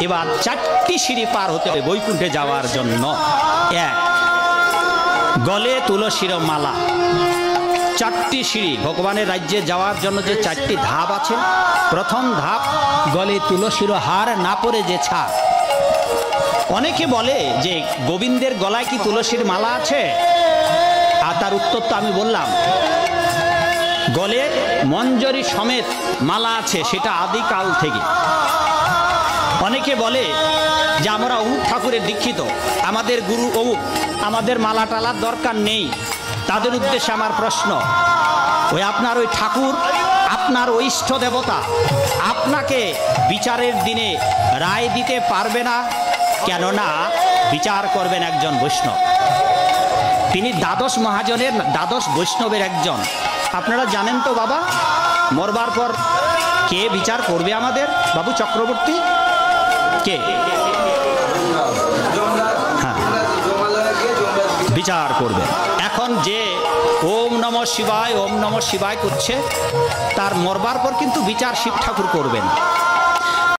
এবার 4টি সিঁড়ি পার হতে হবে বৈকুণ্ঠে যাওয়ার জন্য। এক, গলে তুলসীর মালা। 4টি সিঁড়ি ভগবানের রাজ্যে যাওয়ার জন্য যে 4টি ধাপ আছে, প্রথম ধাপ গলে তুলসীর হার, না পরে যে ছাড়। অনেকে বলে যে গোবিন্দের গলায় কি তুলসীর মালা আছে? আর তার উত্তর তো আমি বললাম, গলে মঞ্জরি সমেত মালা আছে, সেটা আদিকাল থেকে। অনেকে বলে যে আমরা অমুক ঠাকুরের দীক্ষিত, আমাদের গুরু অমুক, আমাদের মালা টালার দরকার নেই। তাদের উদ্দেশ্যে আমার প্রশ্ন, ওই আপনার ওই ঠাকুর, আপনার ওই ইষ্ট দেবতা আপনাকে বিচারের দিনে রায় দিতে পারবে না। কেননা বিচার করবেন একজন বৈষ্ণব, তিনি দ্বাদশ মহাজনের, দ্বাদশ বৈষ্ণবের একজন। আপনারা জানেন তো বাবা, মরবার পর কে বিচার করবে আমাদের? বাবু চক্রবর্তী, কে? হ্যাঁ, বিচার করবে। এখন যে ওম নমঃ শিবায়, ওম নমঃ শিবায় করছে, তার মরবার পর কিন্তু বিচার শিব ঠাকুর করবেন।